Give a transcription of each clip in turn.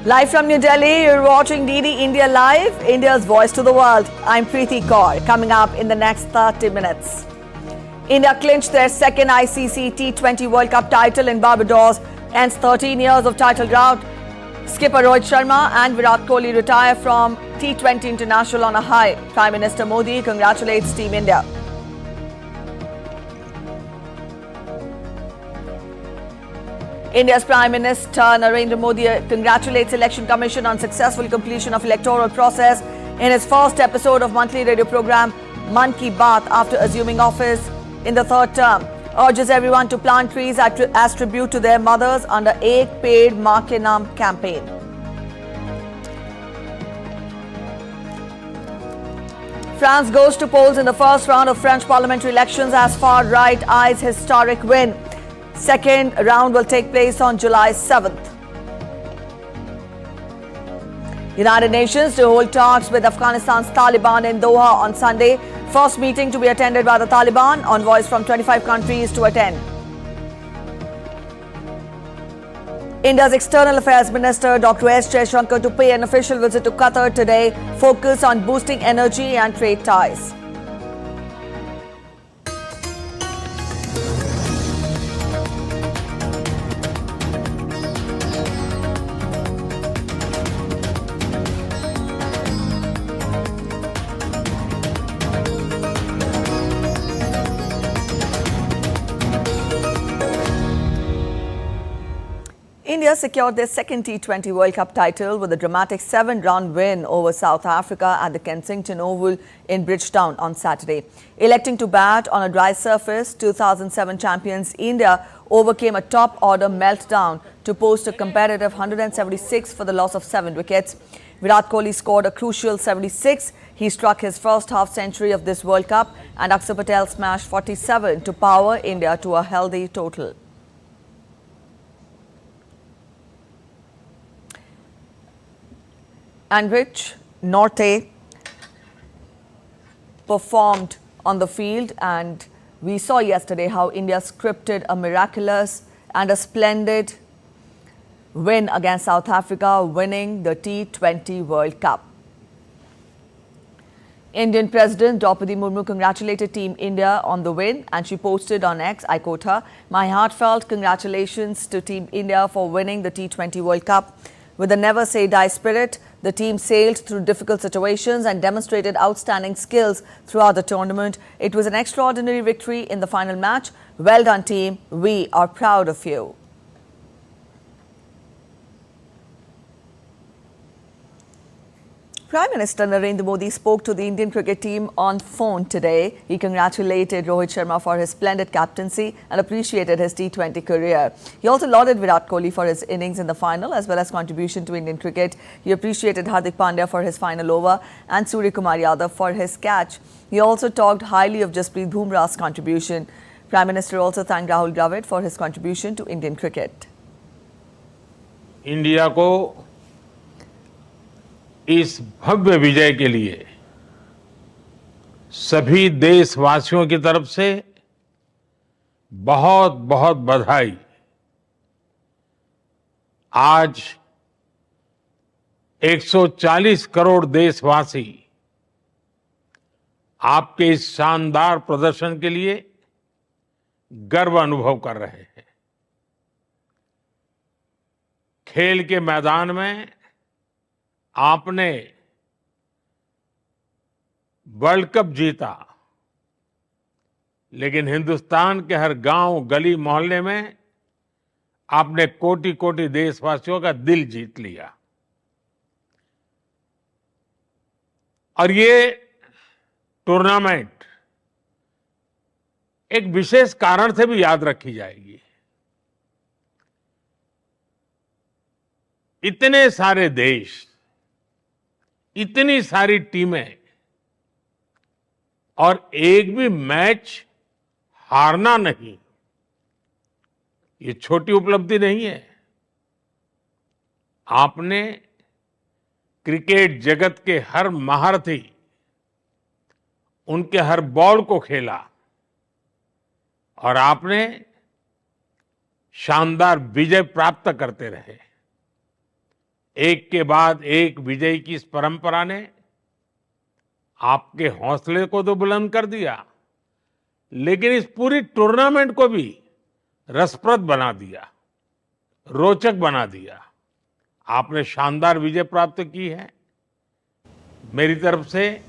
Live from New Delhi, you're watching DD India Live, India's voice to the world. I'm Preeti Kaur. Coming up in the next 30 minutes. India clinched their second ICC T20 World Cup title in Barbados, ends 13 years of title drought. Skipper Rohit Sharma and Virat Kohli retire from T20 International on a high. Prime Minister Modi congratulates Team India. India's Prime Minister Narendra Modi congratulates Election Commission on successful completion of electoral process in his first episode of monthly radio program Mann Ki Baat after assuming office in the third term. Urges everyone to plant trees as tribute to their mothers under Ek Ped Maa Ke Naam campaign. France goes to polls in the first round of French parliamentary elections as far-right eyes historic win. Second round will take place on July 7th. United Nations to hold talks with Afghanistan's Taliban in Doha on Sunday. First meeting to be attended by the Taliban. Envoys from 25 countries to attend. India's External Affairs Minister Dr S Jaishankar to pay an official visit to Qatar today. Focus on boosting energy and trade ties. India secured their second T20 World Cup title with a dramatic 7-run win over South Africa at the Kensington Oval in Bridgetown on Saturday. Electing to bat on a dry surface, 2007 champions India overcame a top-order meltdown to post a competitive 176 for the loss of 7 wickets. Virat Kohli scored a crucial 76. He struck his first half-century of this World Cup, and Akshar Patel smashed 47 to power India to a healthy total. And Rich Norte performed on the field, and we saw yesterday how India scripted a miraculous and a splendid win against South Africa, winning the T20 World Cup. Indian President Draupadi Murmu congratulated Team India on the win, and she posted on X, I quote her, "My heartfelt congratulations to Team India for winning the T20 World Cup. With a never-say-die spirit, the team sailed through difficult situations and demonstrated outstanding skills throughout the tournament. It was an extraordinary victory in the final match. Well done, team. We are proud of you." Prime Minister Narendra Modi spoke to the Indian cricket team on phone today. He congratulated Rohit Sharma for his splendid captaincy and appreciated his T20 career. He also lauded Virat Kohli for his innings in the final as well as contribution to Indian cricket. He appreciated Hardik Pandya for his final over and Surya Kumar Yadav for his catch. He also talked highly of Jasprit Bumrah's contribution. Prime Minister also thanked Rahul Dravid for his contribution to Indian cricket. India को इस भव्य विजय के लिए सभी देशवासियों की तरफ से बहुत बहुत बधाई। आज 140 करोड़ देशवासी आपके इस शानदार प्रदर्शन के लिए गर्व अनुभव कर रहे हैं। खेल के मैदान में आपने वर्ल्ड कप जीता, लेकिन हिंदुस्तान के हर गांव, गली, मोहल्ले में आपने कोटि कोटि देशवासियों का दिल जीत लिया। और ये टूर्नामेंट एक विशेष कारण से भी याद रखी जाएगी। इतने सारे देश, इतनी सारी टीमें और एक भी मैच हारना नहीं, ये छोटी उपलब्धि नहीं है। आपने क्रिकेट जगत के हर महारथी, उनके हर बॉल को खेला और आपने शानदार विजय प्राप्त करते रहे। एक के बाद एक विजय की इस परंपरा ने आपके हौसले को तो बुलंद कर दिया, लेकिन इस पूरी टूर्नामेंट को भी रसप्रद बना दिया, रोचक बना दिया। आपने शानदार विजय प्राप्त की है। मेरी तरफ से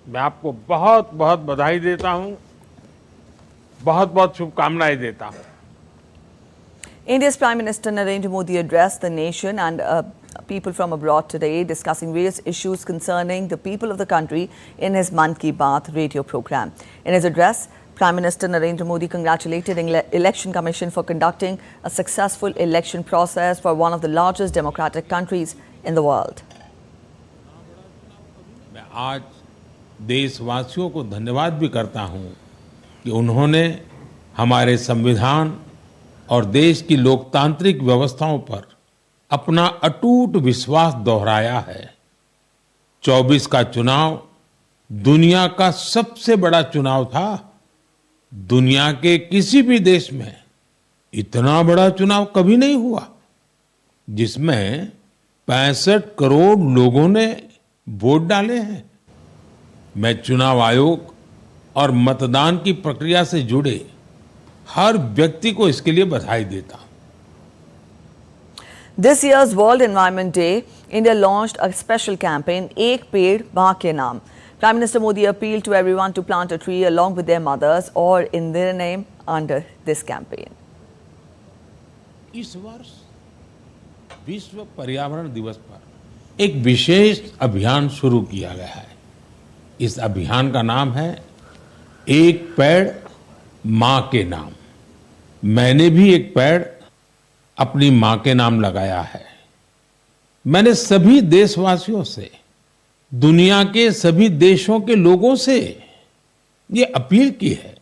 मैं आपको बहुत बहुत बधाई देता हूं, बहुत बहुत शुभकामनाएं देता हूं। India's Prime Minister Narendra Modi addressed the nation and people from abroad today, discussing various issues concerning the people of the country in his Mann Ki Baat radio program. In his address, Prime Minister Narendra Modi congratulated the Election Commission for conducting a successful election process for one of the largest democratic countries in the world. मैं आज देशवासियों को धन्यवाद भी करता हूं कि उन्होंने हमारे संविधान और देश की लोकतांत्रिक व्यवस्थाओं पर अपना अटूट विश्वास दोहराया है। 24 का चुनाव दुनिया का सबसे बड़ा चुनाव था। दुनिया के किसी भी देश में इतना बड़ा चुनाव कभी नहीं हुआ, जिसमें 65 करोड़ लोगों ने वोट डाले हैं। मैं चुनाव आयोग और मतदान की प्रक्रिया से जुड़े हर व्यक्ति को इसके लिए बधाई देता हूं। This year's World Environment Day, India launched a special campaign, Ek Ped Maa Ke Naam. Prime Minister Modi appealed to everyone to plant a tree along with their mothers or in their name under this campaign. इस वर्ष विश्व पर्यावरण दिवस पर एक विशेष अभियान शुरू किया गया है। इस अभियान का नाम है एक पेड़ मां के नाम। मैंने भी एक पेड़ अपनी मां के नाम लगाया है। मैंने सभी देशवासियों से, दुनिया के सभी देशों के लोगों से ये अपील की है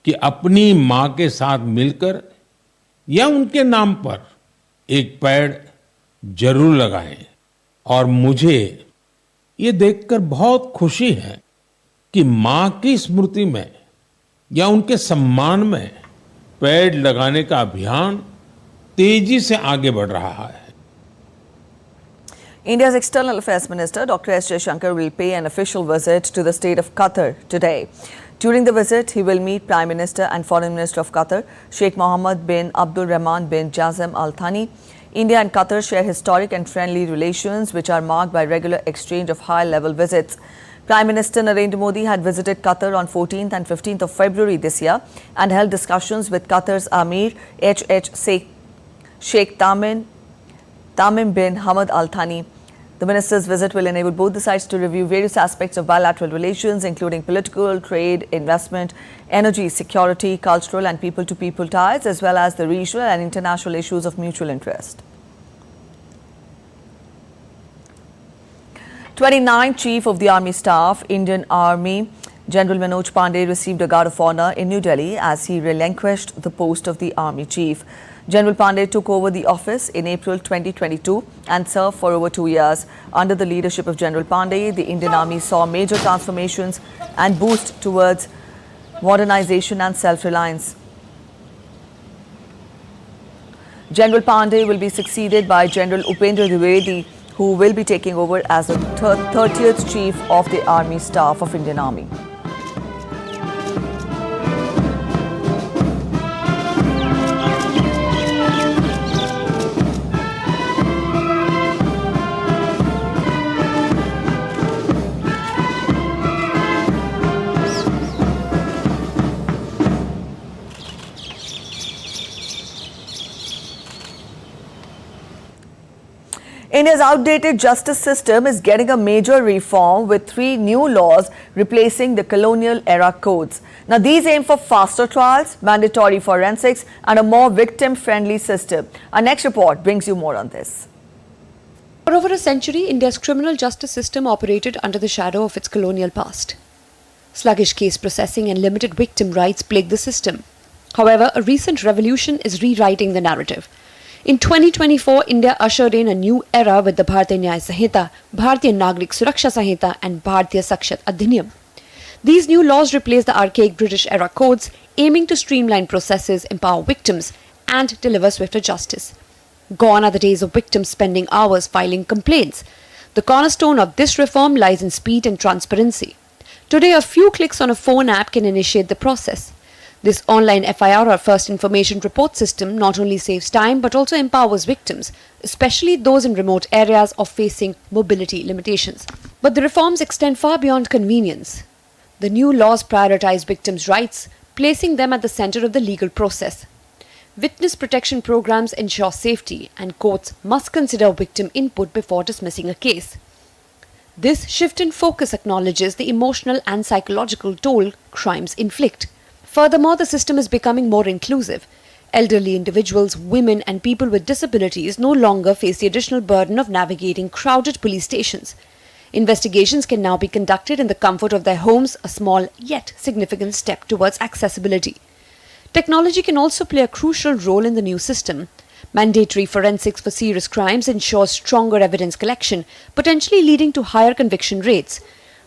कि अपनी मां के साथ मिलकर या उनके नाम पर एक पेड़ जरूर लगाएं। और मुझे ये देखकर बहुत खुशी है कि मां की स्मृति में या उनके सम्मान में पेड़ लगाने का अभियान तेजी से आगे बढ़ रहा है। India's External Affairs Minister Dr S Jaishankar will pay an official visit to the state of Qatar today. During the visit, he will meet Prime Minister and Foreign Minister of Qatar, Sheikh Mohammed bin Abdul Rahman bin Jassim Al Thani. India and Qatar share historic and friendly relations, which are marked by regular exchange of high-level visits. Prime Minister Narendra Modi had visited Qatar on 14th and 15th of February this year and held discussions with Qatar's Amir Sheikh Tamim bin Hamad Al Thani. The minister's visit will enable both the sides to review various aspects of bilateral relations, including political, trade, investment, energy, security, cultural and people-to-people ties, as well as the regional and international issues of mutual interest. 29th Chief of the Army Staff, Indian Army, General Manoj Pandey received a Guard of Honor in New Delhi as he relinquished the post of the Army Chief. General Pandey took over the office in April 2022 and served for over 2 years. Under the leadership of General Pandey, the Indian Army saw major transformations and boost towards modernization and self-reliance. General Pandey will be succeeded by General Upendra Dwivedi, who will be taking over as the 30th Chief of the Army Staff of Indian Army. India's outdated justice system is getting a major reform with 3 new laws replacing the colonial era codes. Now, these aim for faster trials, mandatory forensics and a more victim-friendly system. Our next report brings you more on this. For over a century, India's criminal justice system operated under the shadow of its colonial past. Sluggish case processing and limited victim rights plagued the system. However, a recent revolution is rewriting the narrative. In 2024, India ushered in a new era with the Bharatiya Nyaya Sanhita, Bharatiya Nagrik Suraksha Sanhita and Bharatiya Sakshat Adhiniyam. These new laws replace the archaic British-era codes, aiming to streamline processes, empower victims and deliver swifter justice. Gone are the days of victims spending hours filing complaints. The cornerstone of this reform lies in speed and transparency. Today, a few clicks on a phone app can initiate the process. This online FIR or First Information Report system not only saves time but also empowers victims, especially those in remote areas or facing mobility limitations. But the reforms extend far beyond convenience. The new laws prioritize victims' rights, placing them at the center of the legal process. Witness protection programs ensure safety, and courts must consider victim input before dismissing a case. This shift in focus acknowledges the emotional and psychological toll crimes inflict. Furthermore, the system is becoming more inclusive. Elderly individuals, women, and people with disabilities no longer face the additional burden of navigating crowded police stations. Investigations can now be conducted in the comfort of their homes, a small yet significant step towards accessibility. Technology can also play a crucial role in the new system. Mandatory forensics for serious crimes ensures stronger evidence collection, potentially leading to higher conviction rates.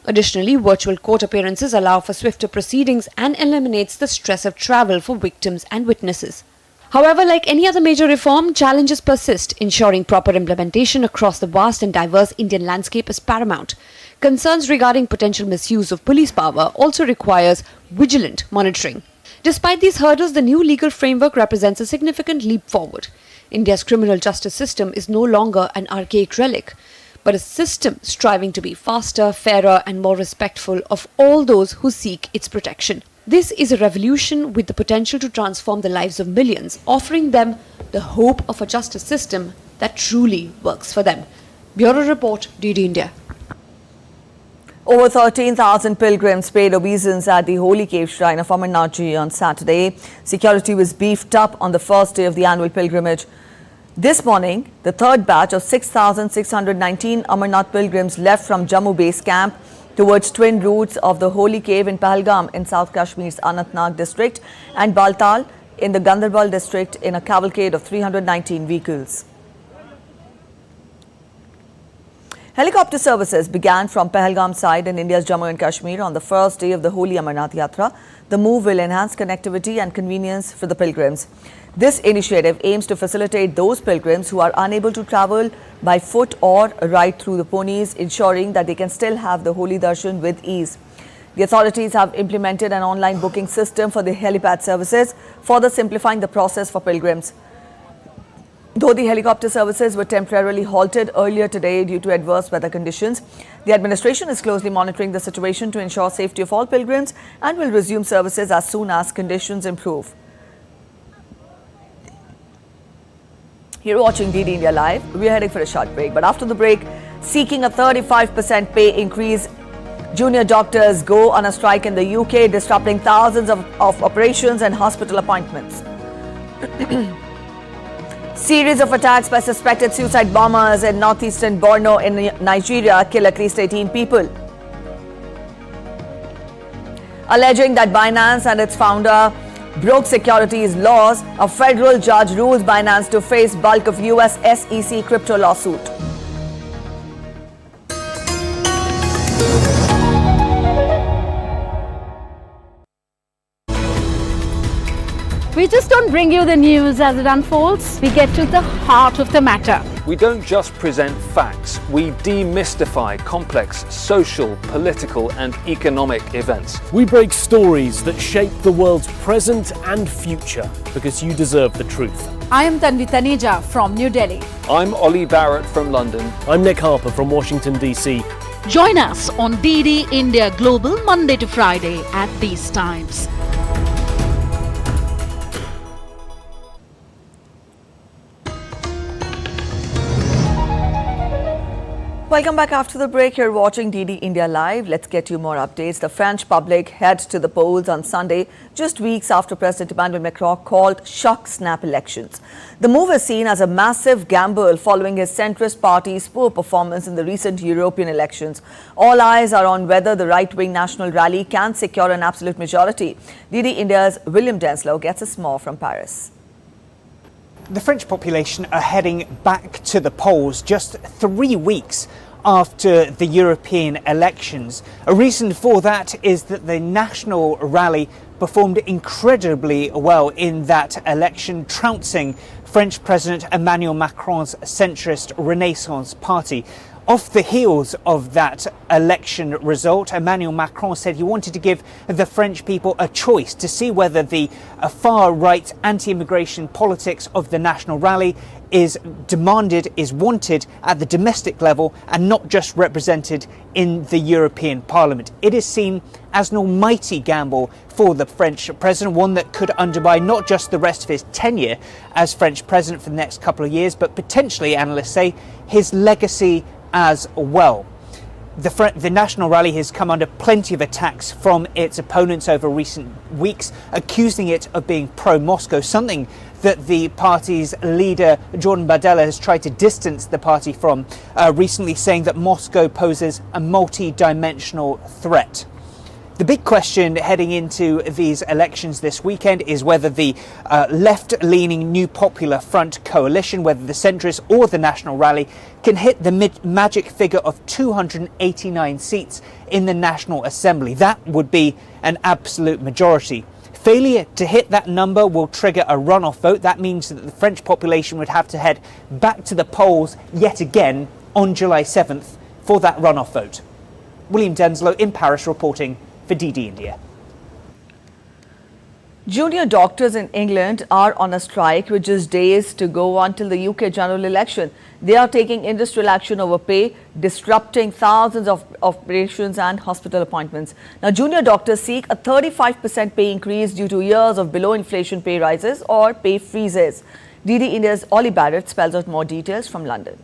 Additionally, virtual court appearances allow for swifter proceedings and eliminates the stress of travel for victims and witnesses. However, like any other major reform, challenges persist. Ensuring proper implementation across the vast and diverse Indian landscape is paramount. Concerns regarding potential misuse of police power also requires vigilant monitoring. Despite these hurdles, the new legal framework represents a significant leap forward. India's criminal justice system is no longer an archaic relic, but a system striving to be faster, fairer, and more respectful of all those who seek its protection. This is a revolution with the potential to transform the lives of millions, offering them the hope of a justice system that truly works for them. Bureau Report, DD India. Over 13,000 pilgrims paid obeisance at the Holy Cave Shrine of Amarnath on Saturday. Security was beefed up on the first day of the annual pilgrimage. This morning, the third batch of 6,619 Amarnath pilgrims left from Jammu base camp towards twin routes of the Holy Cave in Pahalgam in South Kashmir's Anantnag district and Baltal in the Gandarbal district in a cavalcade of 319 vehicles. Helicopter services began from Pahalgam side in India's Jammu and Kashmir on the first day of the Holy Amarnath Yatra. The move will enhance connectivity and convenience for the pilgrims. This initiative aims to facilitate those pilgrims who are unable to travel by foot or ride through the ponies, ensuring that they can still have the Holy Darshan with ease. The authorities have implemented an online booking system for the helipad services, further simplifying the process for pilgrims. Though the helicopter services were temporarily halted earlier today due to adverse weather conditions, the administration is closely monitoring the situation to ensure safety of all pilgrims and will resume services as soon as conditions improve. You're watching DD India Live. We're heading for a short break, but after the break, seeking a 35% pay increase, junior doctors go on a strike in the UK, disrupting thousands of operations and hospital appointments. Series of attacks by suspected suicide bombers in northeastern Borno in Nigeria kill at least 18 people. Alleging that Binance and its founder broke securities laws, a federal judge rules Binance to face bulk of US SEC crypto lawsuit. We just don't bring you the news as it unfolds. We get to the heart of the matter. We don't just present facts, we demystify complex social, political and economic events. We break stories that shape the world's present and future because you deserve the truth. I am Tanvi Taneja from New Delhi. I'm Ollie Barrett from London. I'm Nick Harper from Washington, DC. Join us on DD India Global Monday to Friday at these times. Welcome back after the break. You're watching DD India Live. Let's get you more updates. The French public heads to the polls on Sunday, just weeks after President Emmanuel Macron called shock snap elections. The move is seen as a massive gamble following his centrist party's poor performance in the recent European elections. All eyes are on whether the right-wing National Rally can secure an absolute majority. DD India's William Denslow gets us more from Paris. The French population are heading back to the polls just 3 weeks after the European elections. A reason for that is that the National Rally performed incredibly well in that election, trouncing French President Emmanuel Macron's centrist Renaissance Party. Off the heels of that election result, Emmanuel Macron said he wanted to give the French people a choice to see whether the far-right anti-immigration politics of the National Rally is demanded, is wanted at the domestic level and not just represented in the European Parliament. It is seen as an almighty gamble for the French president, one that could undermine not just the rest of his tenure as French president for the next couple of years, but potentially, analysts say, his legacy as well. The National Rally has come under plenty of attacks from its opponents over recent weeks, accusing it of being pro-Moscow, something that the party's leader, Jordan Bardella, has tried to distance the party from, recently saying that Moscow poses a multi-dimensional threat. The big question heading into these elections this weekend is whether the left-leaning New Popular Front coalition, whether the centrists or the National Rally, can hit the magic figure of 289 seats in the National Assembly. That would be an absolute majority. Failure to hit that number will trigger a runoff vote. That means that the French population would have to head back to the polls yet again on July 7th for that runoff vote. William Denslow in Paris reporting for DD India. Junior doctors in England are on a strike with just days to go until the UK general election. They are taking industrial action over pay, disrupting thousands of operations and hospital appointments. Now, junior doctors seek a 35% pay increase due to years of below-inflation pay rises or pay freezes. DD India's Ollie Barrett spells out more details from London.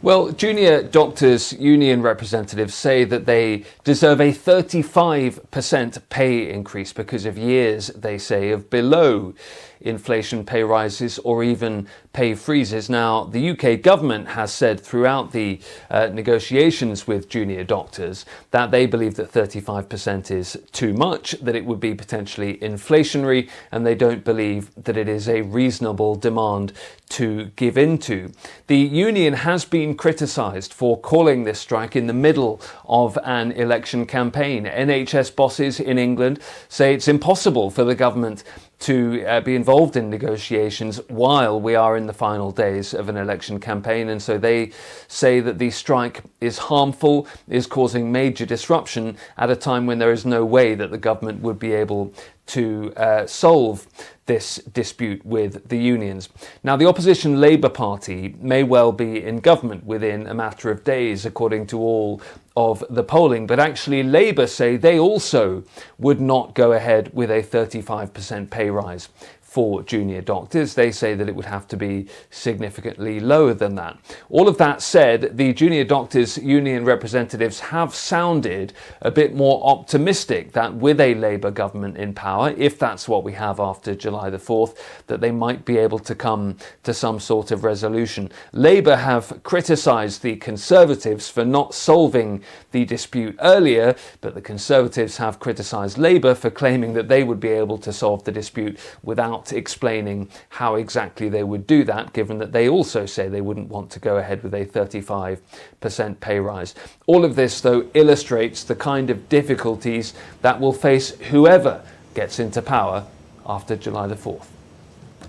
Well, junior doctors' union representatives say that they deserve a 35% pay increase because of years, they say, of below inflation pay rises or even pay freezes. Now, the UK government has said throughout the negotiations with junior doctors that they believe that 35% is too much, that it would be potentially inflationary, and they don't believe that it is a reasonable demand to give into. The union has been criticised for calling this strike in the middle of an election campaign. NHS bosses in England say it's impossible for the government to be involved in negotiations while we are in the final days of an election campaign, and so they say that the strike is harmful, is causing major disruption at a time when there is no way that the government would be able to solve this dispute with the unions. Now, the opposition Labour Party may well be in government within a matter of days, according to all of the polling, but actually Labour say they also would not go ahead with a 35% pay rise for junior doctors. They say that it would have to be significantly lower than that. All of that said, the junior doctors union representatives have sounded a bit more optimistic that with a Labour government in power, if that's what we have after July the 4th, that they might be able to come to some sort of resolution. Labour have criticised the Conservatives for not solving the dispute earlier, but the Conservatives have criticised Labour for claiming that they would be able to solve the dispute without explaining how exactly they would do that, given that they also say they wouldn't want to go ahead with a 35% pay rise. All of this, though, illustrates the kind of difficulties that will face whoever gets into power after July the 4th.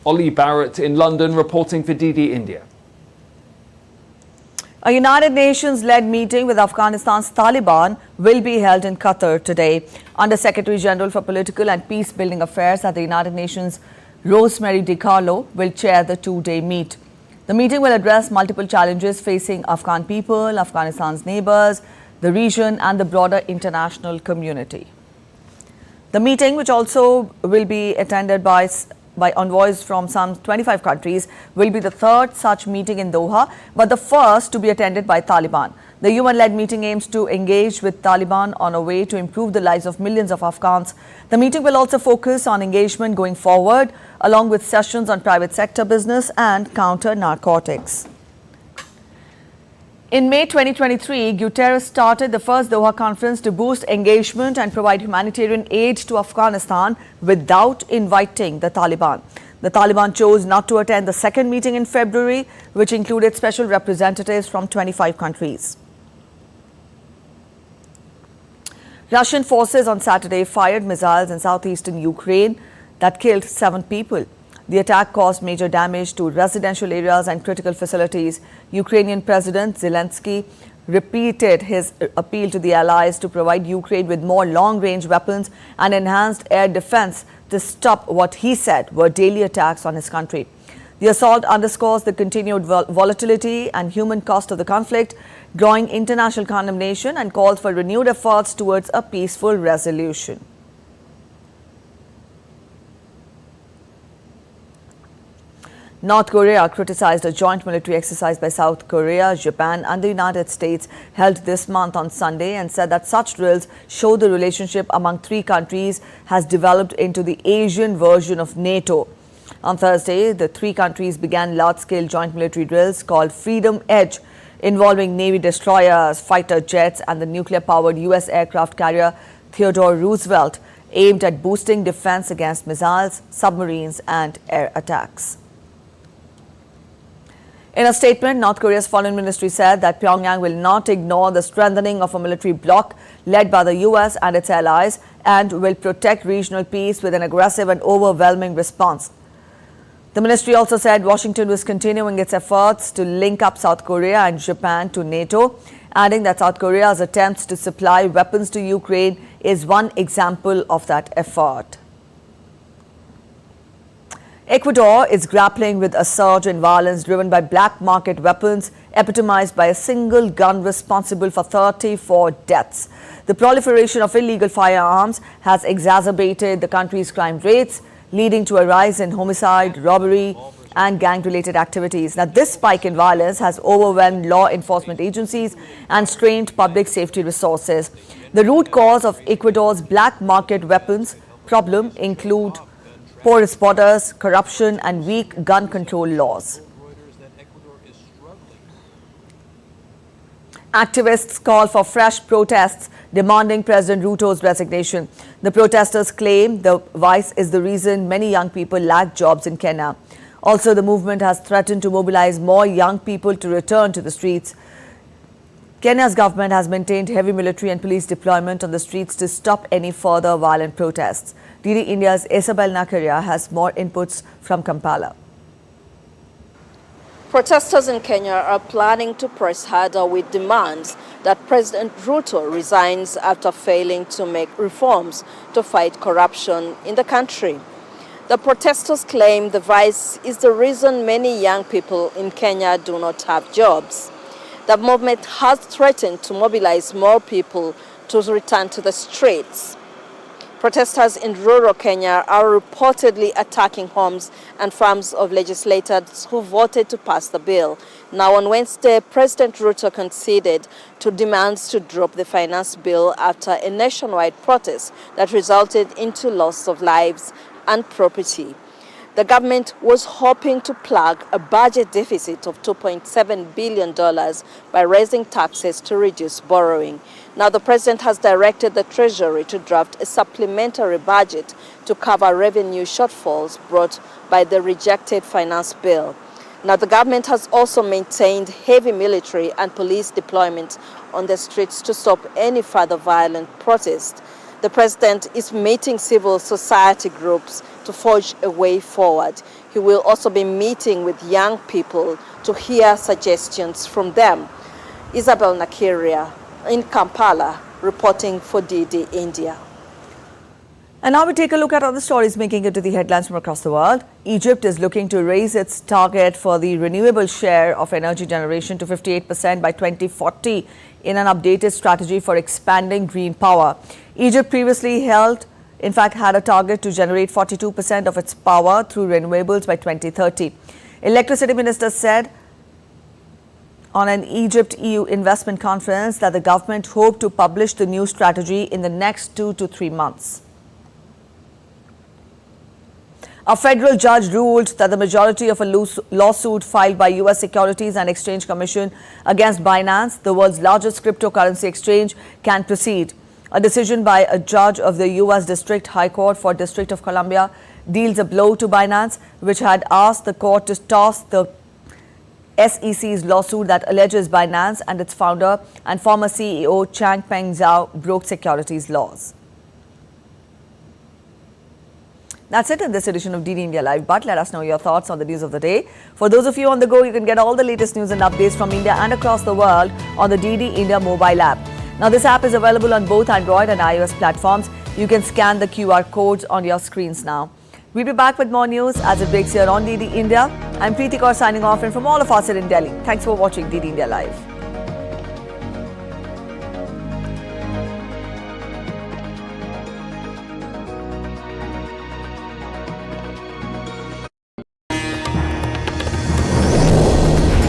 Ollie Barrett in London reporting for DD India. A United Nations-led meeting with Afghanistan's Taliban will be held in Qatar today. Under Secretary General for Political and Peace-Building Affairs at the United Nations, Rosemary DiCarlo, will chair the two-day meet. The meeting will address multiple challenges facing Afghan people, Afghanistan's neighbors, the region and the broader international community. The meeting, which also will be attended by envoys from some 25 countries, will be the third such meeting in Doha, but the first to be attended by Taliban. The UN-led meeting aims to engage with Taliban on a way to improve the lives of millions of Afghans. The meeting will also focus on engagement going forward, along with sessions on private sector business and counter-narcotics. In May 2023, Guterres started the first Doha conference to boost engagement and provide humanitarian aid to Afghanistan without inviting the Taliban. The Taliban chose not to attend the second meeting in February, which included special representatives from 25 countries. Russian forces on Saturday fired missiles in southeastern Ukraine that killed 7 people. The attack caused major damage to residential areas and critical facilities. Ukrainian President Zelensky repeated his appeal to the allies to provide Ukraine with more long-range weapons and enhanced air defense to stop what he said were daily attacks on his country. The assault underscores the continued volatility and human cost of the conflict, drawing international condemnation and calls for renewed efforts towards a peaceful resolution. North Korea criticized a joint military exercise by South Korea, Japan and the United States held this month on Sunday and said that such drills show the relationship among 3 countries has developed into the Asian version of NATO. On Thursday, the 3 countries began large-scale joint military drills called Freedom Edge, involving Navy destroyers, fighter jets and the nuclear-powered U.S. aircraft carrier Theodore Roosevelt, aimed at boosting defense against missiles, submarines and air attacks. In a statement, North Korea's foreign ministry said that Pyongyang will not ignore the strengthening of a military bloc led by the US and its allies and will protect regional peace with an aggressive and overwhelming response. The ministry also said Washington was continuing its efforts to link up South Korea and Japan to NATO, adding that South Korea's attempts to supply weapons to Ukraine is one example of that effort. Ecuador is grappling with a surge in violence driven by black market weapons, epitomized by a single gun responsible for 34 deaths. The proliferation of illegal firearms has exacerbated the country's crime rates, leading to a rise in homicide, robbery and gang-related activities. Now, this spike in violence has overwhelmed law enforcement agencies and strained public safety resources. The root cause of Ecuador's black market weapons problem include porous borders, corruption and weak gun control laws. Activists call for fresh protests demanding President Ruto's resignation. The protesters claim the vice is the reason many young people lack jobs in Kenya. Also, the movement has threatened to mobilize more young people to return to the streets. Kenya's government has maintained heavy military and police deployment on the streets to stop any further violent protests. DD India's Isabel Nakaria has more inputs from Kampala. Protesters in Kenya are planning to press harder with demands that President Ruto resigns after failing to make reforms to fight corruption in the country. The protesters claim the vice is the reason many young people in Kenya do not have jobs. The movement has threatened to mobilize more people to return to the streets. Protesters in rural Kenya are reportedly attacking homes and farms of legislators who voted to pass the bill. Now, on Wednesday, President Ruto conceded to demands to drop the finance bill after a nationwide protest that resulted into loss of lives and property. The government was hoping to plug a budget deficit of $2.7 billion by raising taxes to reduce borrowing. Now, the president has directed the Treasury to draft a supplementary budget to cover revenue shortfalls brought by the rejected finance bill. Now, the government has also maintained heavy military and police deployment on the streets to stop any further violent protest. The president is meeting civil society groups to forge a way forward. He will also be meeting with young people to hear suggestions from them. Isabel Nakiria in Kampala, reporting for DD India. And now we take a look at other stories making it to the headlines from across the world. Egypt is looking to raise its target for the renewable share of energy generation to 58% by 2040 in an updated strategy for expanding green power. Egypt previously had a target to generate 42% of its power through renewables by 2030. Electricity Minister said on an Egypt-EU investment conference that the government hoped to publish the new strategy in the next 2 to 3 months. A federal judge ruled that the majority of a lawsuit filed by U.S. Securities and Exchange Commission against Binance, the world's largest cryptocurrency exchange, can proceed. A decision by a judge of the U.S. District High Court for District of Columbia deals a blow to Binance, which had asked the court to toss the SEC's lawsuit that alleges Binance and its founder and former CEO Changpeng Zhao broke securities laws. That's it in this edition of DD India Live, but let us know your thoughts on the news of the day. For those of you on the go, you can get all the latest news and updates from India and across the world on the DD India mobile app. Now, this app is available on both Android and iOS platforms. You can scan the QR codes on your screens now. We'll be back with more news as it breaks here on DD India. I'm Preeti Kaur signing off, and from all of us here in Delhi, thanks for watching DD India Live.